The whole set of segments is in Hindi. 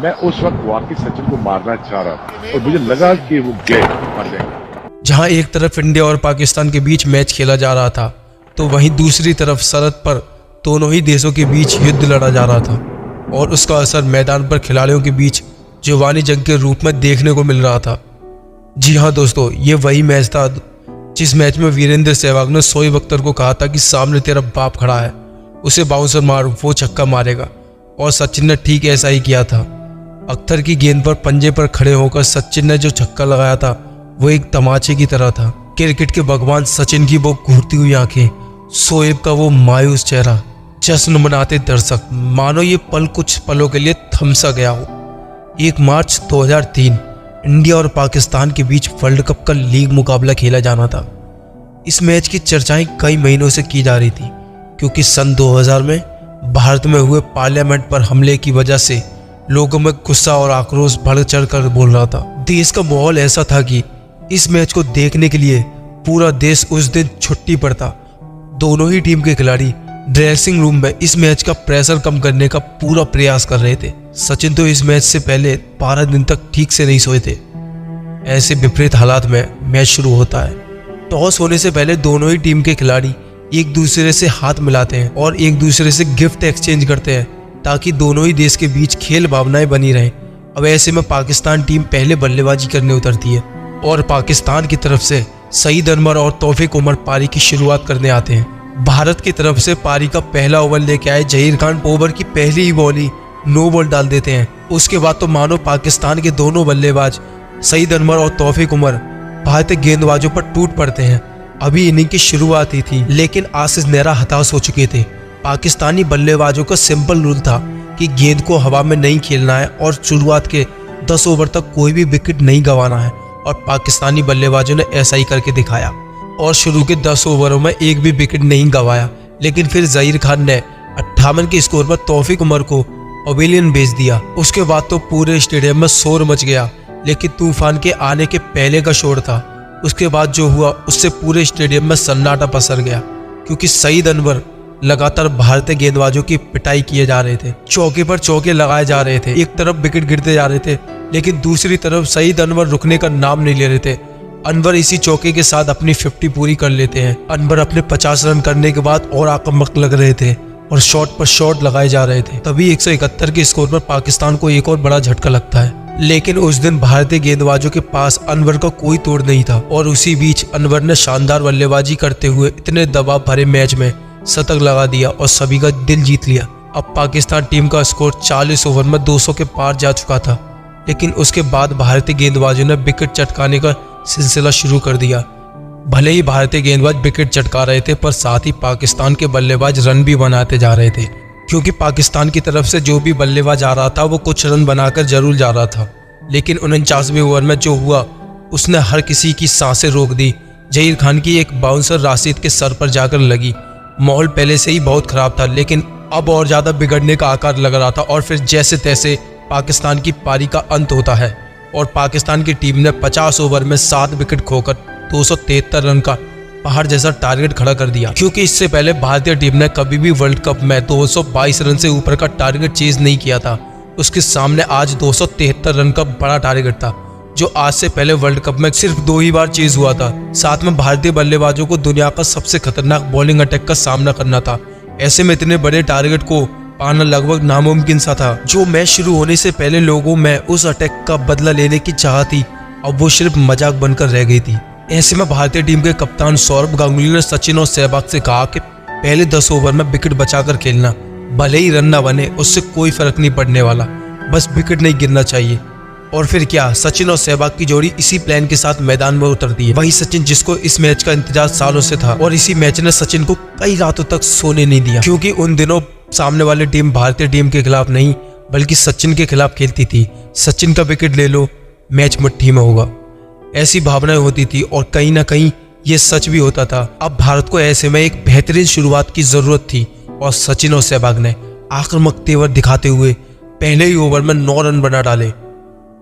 मैं उस वक्त वाकई सचिन को मारना चाह रहा था और मुझे लगा कि वो गए मर जाएंगे। जहां एक तरफ इंडिया और पाकिस्तान के बीच मैच खेला जा रहा था तो वहीं दूसरी तरफ सरहद पर दोनों ही देशों के बीच युद्ध लड़ा जा रहा था और उसका असर मैदान पर खिलाड़ियों के बीच जुबानी जंग के रूप में देखने को मिल रहा था। जी हाँ दोस्तों, ये वही मैच था जिस मैच में वीरेंद्र सहवाग ने शोएब अख्तर को कहा था कि सामने तेरा बाप खड़ा है, उसे बाउंसर मार, वो छक्का मारेगा, और सचिन ने ठीक ऐसा ही किया था। अख्तर की गेंद पर पंजे पर खड़े होकर सचिन ने जो छक्का लगाया था वो एक तमाचे की तरह था। क्रिकेट के भगवान सचिन की वो घूरती हुई आंखें, शोएब का वो मायूस चेहरा, जश्न मनाते दर्शक, मानो ये पल कुछ पलों के लिए थम सा गया हो। 1 मार्च 2003 इंडिया और पाकिस्तान के बीच वर्ल्ड कप का लीग मुकाबला खेला जाना था। इस मैच की चर्चाएं कई महीनों से की जा रही थी क्योंकि सन 2000 में भारत में हुए पार्लियामेंट पर हमले की वजह से लोगों में गुस्सा और आक्रोश बढ़ चढ़ कर बोल रहा था। देश का माहौल ऐसा था कि इस मैच को देखने के लिए पूरा देश उस दिन छुट्टी पर था। दोनों ही टीम के खिलाड़ी ड्रेसिंग रूम में इस मैच का प्रेशर कम करने का पूरा प्रयास कर रहे थे। सचिन तो इस मैच से पहले 12 दिन तक ठीक से नहीं सोए थे। ऐसे विपरीत हालात में मैच शुरू होता है। टॉस होने से पहले दोनों ही टीम के खिलाड़ी एक दूसरे से हाथ मिलाते हैं और एक दूसरे से गिफ्ट एक्सचेंज करते हैं ताकि दोनों ही देश के बीच खेल भावनाएं बनी रहें। अब ऐसे में पाकिस्तान टीम पहले बल्लेबाजी करने उतरती है और पाकिस्तान की तरफ से सईद अनवर और तौफीक उमर पारी की शुरुआत करने आते हैं। भारत की तरफ से पारी का पहला ओवर लेके आए जहीर खान ओवर की पहली ही बॉल ही नो बॉल डाल देते हैं। उसके बाद तो मानो पाकिस्तान के दोनों बल्लेबाज सईद अनवर और तौफीक उमर भारतीय गेंदबाजों पर टूट पड़ते हैं। अभी इनिंग की शुरुआत ही थी लेकिन आशीष नेहरा हताश हो चुके थे। पाकिस्तानी बल्लेबाजों का सिंपल रूल था कि गेंद को हवा में नहीं खेलना है और शुरुआत के 10 ओवर तक कोई भी विकेट नहीं गंवाना है, और पाकिस्तानी बल्लेबाजों ने ऐसा ही करके दिखाया और शुरू के 10 ओवरों में एक भी विकेट नहीं गंवाया। लेकिन फिर जहीर खान ने 58 के स्कोर पर तौफीक उमर को पवेलियन भेज दिया। उसके बाद तो पूरे स्टेडियम में शोर मच गया, लेकिन तूफान के आने के पहले का शोर था। उसके बाद जो हुआ उससे पूरे स्टेडियम में सन्नाटा पसर गया क्योंकि सईद अनवर लगातार भारतीय गेंदबाजों की पिटाई किए जा रहे थे। चौके पर चौके लगाए जा रहे थे। एक तरफ विकेट गिरते जा रहे थे लेकिन दूसरी तरफ सईद अनवर रुकने का नाम नहीं ले रहे थे। अनवर इसी चौके के साथ अपनी 50 पूरी कर लेते हैं। अनवर अपने 50 रन करने के बाद और आक्रामक लग रहे थे और शॉट पर शॉट लगाए जा रहे थे। तभी 171 के स्कोर पर पाकिस्तान को एक और बड़ा झटका लगता है। लेकिन उस दिन भारतीय गेंदबाजों के पास अनवर का कोई तोड़ नहीं था और उसी बीच अनवर ने शानदार बल्लेबाजी करते हुए इतने दबाव भरे मैच में शतक लगा दिया और सभी का दिल जीत लिया। अब पाकिस्तान टीम का स्कोर 40 ओवर में 200 के पार जा चुका था, लेकिन उसके बाद भारतीय गेंदबाजों ने विकेट चटकाने का सिलसिला शुरू कर दिया। भले ही भारतीय गेंदबाज विकेट चटका रहे थे पर साथ ही पाकिस्तान के बल्लेबाज रन भी बनाते जा रहे थे क्योंकि पाकिस्तान की तरफ से जो भी बल्लेबाज आ रहा था वो कुछ रन बनाकर जरूर जा रहा था। लेकिन 49वें ओवर में जो हुआ उसने हर किसी की सांसें रोक दी। जहीर खान की एक बाउंसर राशिद के सर पर जाकर लगी। माहौल पहले से ही बहुत खराब था लेकिन अब और ज्यादा बिगड़ने का आकार लग रहा था और फिर जैसे तैसे पाकिस्तान की पारी का अंत होता है और पाकिस्तान की टीम ने 50 ओवर में 7 विकेट खोकर 273 रन का पहाड़ जैसा टारगेट खड़ा कर दिया क्योंकि इससे पहले भारतीय टीम ने कभी भी वर्ल्ड कप में 222 रन से ऊपर का टारगेट चेज नहीं किया था। उसके सामने आज 273 रन का बड़ा टारगेट था जो आज से पहले वर्ल्ड कप में सिर्फ 2 ही बार चेज हुआ था। साथ में भारतीय बल्लेबाजों को दुनिया का सबसे खतरनाक बॉलिंग अटैक का सामना करना था। ऐसे में इतने बड़े टारगेट को पाना लगभग नामुमकिन सा था। जो मैच शुरू होने से पहले लोगों में उस अटैक का बदला लेने की चाह थी, अब वो सिर्फ मजाक बनकर रह गई थी। ऐसे में भारतीय टीम के कप्तान सौरभ गांगुली ने सचिन और सहवाग से कहा कि पहले 10 ओवर में विकेट बचाकर खेलना, भले ही रन न बने उससे कोई फर्क नहीं पड़ने वाला, बस विकेट नहीं गिरना चाहिए। और फिर क्या, सचिन और सहवाग की जोड़ी इसी प्लान के साथ मैदान में उतरती है। वही सचिन जिसको इस मैच का इंतजार सालों से था और इसी मैच ने सचिन को कई रातों तक सोने नहीं दिया क्योंकि उन दिनों सामने वाली टीम भारतीय टीम के खिलाफ नहीं बल्कि सचिन के खिलाफ खेलती थी। सचिन का विकेट ले लो, मैच मुट्ठी में होगा, ऐसी भावनाएं होती थी और कहीं ना कहीं ये सच भी होता था। अब भारत को ऐसे में एक बेहतरीन शुरुआत की जरूरत थी और सचिन और सहवाग ने आक्रामक तेवर दिखाते हुए पहले ही ओवर में 9 रन बना डाले।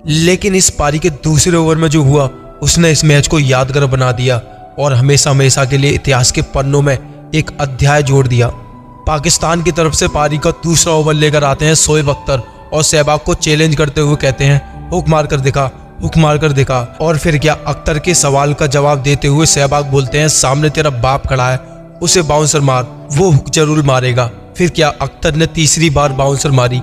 लेकिन इस पारी के दूसरे ओवर में जो हुआ उसने इस मैच को यादगार बना दिया और हमेशा हमेशा के लिए इतिहास के पन्नों में एक अध्याय जोड़ दिया। पाकिस्तान की तरफ से पारी का दूसरा ओवर लेकर आते हैं शोएब अख्तर और सहवाग को चैलेंज करते हुए कहते हैं हुक मार कर दिखा, हुक मार कर दिखा। और फिर क्या अख्तर के सवाल का जवाब देते हुए सहवाग बोलते हैं सामने तेरा बाप खड़ा है, उसे बाउंसर मार, वो हुक जरूर मारेगा। फिर क्या अख्तर ने तीसरी बार बाउंसर मारी।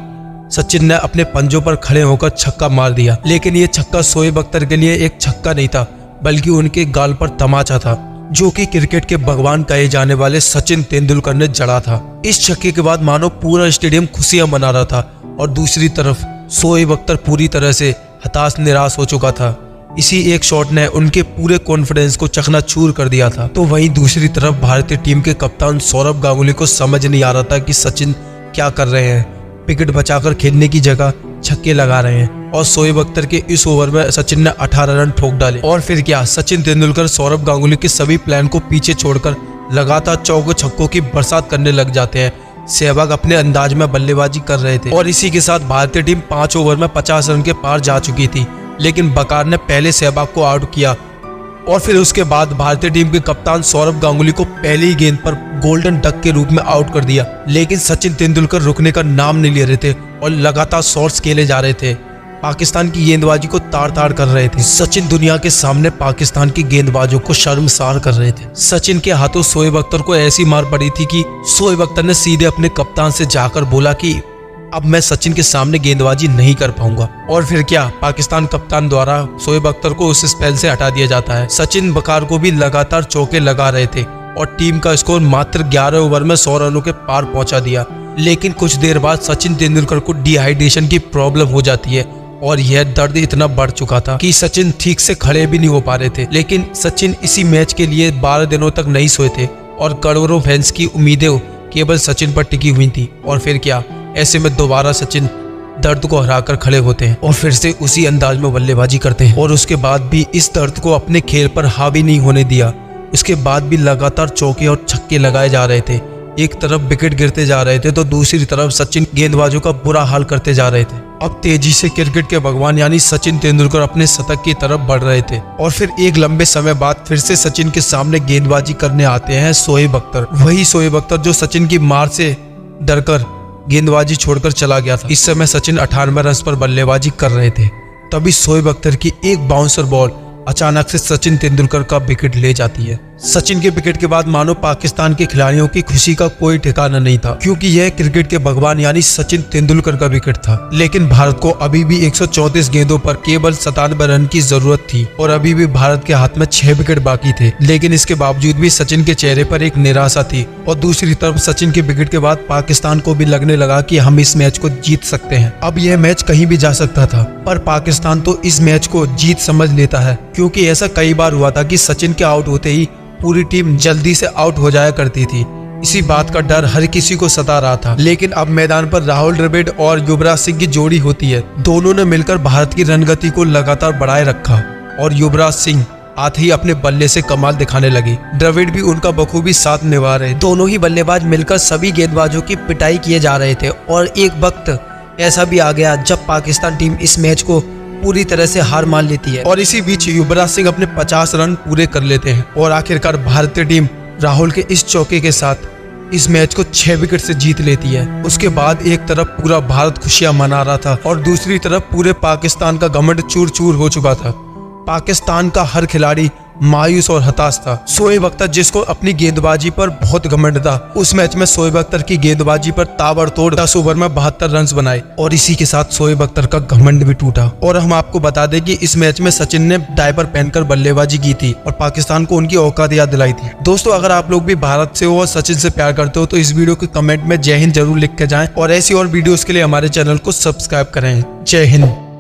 सचिन ने अपने पंजों पर खड़े होकर छक्का मार दिया, लेकिन ये छक्का शोएब अख्तर के लिए एक छक्का नहीं था बल्कि उनके गाल पर तमाचा था, जो कि क्रिकेट के भगवान कहे जाने वाले सचिन तेंदुलकर ने जड़ा था। इस छक्के के बाद मानो पूरा स्टेडियम खुशियां मना रहा था और दूसरी तरफ शोएब अख्तर पूरी तरह से हताश निराश हो चुका था। इसी एक शॉट ने उनके पूरे कॉन्फिडेंस को चकनाचूर कर दिया था। तो वहीं दूसरी तरफ भारतीय टीम के कप्तान सौरभ गांगुली को समझ नहीं आ रहा था कि सचिन क्या कर रहे हैं। विकेट बचाकर खेलने की जगह छक्के लगा रहे हैं और शोएब अख्तर के इस ओवर में सचिन ने 18 रन ठोक डाले। और फिर क्या सचिन तेंदुलकर सौरभ गांगुली के सभी प्लान को पीछे छोड़कर लगातार चौके छक्कों की बरसात करने लग जाते हैं। सहवाग अपने अंदाज में बल्लेबाजी कर रहे थे और इसी के साथ भारतीय टीम 5 ओवर में 50 रन के पार जा चुकी थी, लेकिन बकार ने पहले सहवाग को आउट किया और फिर उसके बाद भारतीय टीम के कप्तान सौरभ गांगुली को पहली ही गेंद पर गोल्डन डक के रूप में आउट कर दिया। लेकिन सचिन तेंदुलकर रुकने का नाम नहीं ले रहे थे और लगातार शॉट्स खेले जा रहे थे, पाकिस्तान की गेंदबाजी को ताड़-ताड़ कर रहे थे। सचिन दुनिया के सामने पाकिस्तान की गेंदबाजों को शर्मसार कर रहे थे। सचिन के हाथों शोएब अख्तर को ऐसी मार पड़ी थी कि शोएब अख्तर ने सीधे अपने कप्तान से जाकर बोला कि अब मैं सचिन के सामने गेंदबाजी नहीं कर पाऊंगा। और फिर क्या पाकिस्तान कप्तान द्वारा शोएब अख्तर को उस स्पेल से हटा दिया जाता है। सचिन बकार को भी लगातार चौके लगा रहे थे और टीम का स्कोर मात्र 11 ओवर में 100 रनों के पार पहुंचा दिया। लेकिन कुछ देर बाद सचिन तेंदुलकर को डिहाइड्रेशन की प्रॉब्लम हो जाती है और यह दर्द इतना बढ़ चुका था कि सचिन ठीक से खड़े भी नहीं हो पा रहे थे। लेकिन सचिन इसी मैच के लिए 12 दिनों तक नहीं सोए थे और करोड़ों फैंस की उम्मीदें केवल सचिन पर टिकी हुई थी। और फिर क्या ऐसे में दोबारा सचिन दर्द को हराकर खड़े होते हैं और फिर से उसी अंदाज में बल्लेबाजी करते हैं और उसके बाद भी इस दर्द को अपने खेल पर हावी नहीं होने दिया। उसके बाद भी लगातार चौके और छक्के लगाए जा रहे थे। एक तरफ विकेट गिरते जा रहे थे तो दूसरी तरफ सचिन गेंदबाजों का बुरा हाल करते जा रहे थे। अब तेजी से क्रिकेट के भगवान यानी सचिन तेंदुलकर अपने शतक की तरफ बढ़ रहे थे और फिर एक लंबे समय बाद फिर से सचिन के सामने गेंदबाजी करने आते हैं शोएब अख्तर। वही शोएब अख्तर जो सचिन की मार से डरकर गेंदबाजी छोड़कर चला गया था। इस समय सचिन 98 रन पर बल्लेबाजी कर रहे थे। तभी शोएब अख्तर की एक बाउंसर बॉल अचानक से सचिन तेंदुलकर का विकेट ले जाती है। सचिन के विकेट के बाद मानो पाकिस्तान के खिलाड़ियों की खुशी का कोई ठिकाना नहीं था, क्योंकि यह क्रिकेट के भगवान यानी सचिन तेंदुलकर का विकेट था। लेकिन भारत को अभी भी 134 गेंदों पर केवल 97 रन की जरूरत थी और अभी भी भारत के हाथ में 6 विकेट बाकी थे। लेकिन इसके बावजूद भी सचिन के चेहरे पर एक निराशा थी और दूसरी तरफ सचिन के विकेट के बाद पाकिस्तान को भी लगने लगा कि हम इस मैच को जीत सकते हैं। अब यह मैच कहीं भी जा सकता था, पर पाकिस्तान तो इस मैच को जीत समझ लेता है, क्योंकि ऐसा कई बार हुआ था कि सचिन के आउट होते ही पूरी टीम जल्दी से आउट हो जाया करती थी। इसी बात का डर हर किसी को सता रहा था। लेकिन अब मैदान पर राहुल द्रविड़ और युवराज सिंह की जोड़ी होती है। दोनों ने मिलकर भारत की रनगति को लगातार बढ़ाए रखा और युवराज सिंह आते ही अपने बल्ले से कमाल दिखाने लगे। द्रविड़ भी उनका बखूबी साथ निभा रहे। दोनों ही बल्लेबाज मिलकर सभी गेंदबाजों की पिटाई किए जा रहे थे और एक वक्त ऐसा भी आ गया जब पाकिस्तान टीम इस मैच को पूरी तरह से हार मान लेती है। और इसी बीच युवराज सिंह अपने 50 रन पूरे कर लेते हैं और आखिरकार भारतीय टीम राहुल के इस चौके के साथ इस मैच को 6 विकेट से जीत लेती है। उसके बाद एक तरफ पूरा भारत खुशियां मना रहा था और दूसरी तरफ पूरे पाकिस्तान का घमंड चूर चूर हो चुका था। पाकिस्तान का हर खिलाड़ी मायूस और हताश था। शोएब अख्तर जिसको अपनी गेंदबाजी पर बहुत घमंड था, उस मैच में शोएब अख्तर की गेंदबाजी पर ताबड़तोड़ 10 ओवर में 72 रन बनाए और इसी के साथ शोएब अख्तर का घमंड भी टूटा। और हम आपको बता दें कि इस मैच में सचिन ने डायपर पहनकर बल्लेबाजी की थी और पाकिस्तान को उनकी औकात याद दिलाई थी। दोस्तों, अगर आप लोग भी भारत से हो और सचिन से प्यार करते हो तो इस वीडियो के कमेंट में जय हिंद जरूर लिख के जाएं और ऐसी और वीडियोस के लिए हमारे चैनल को सब्सक्राइब करें। जय हिंद।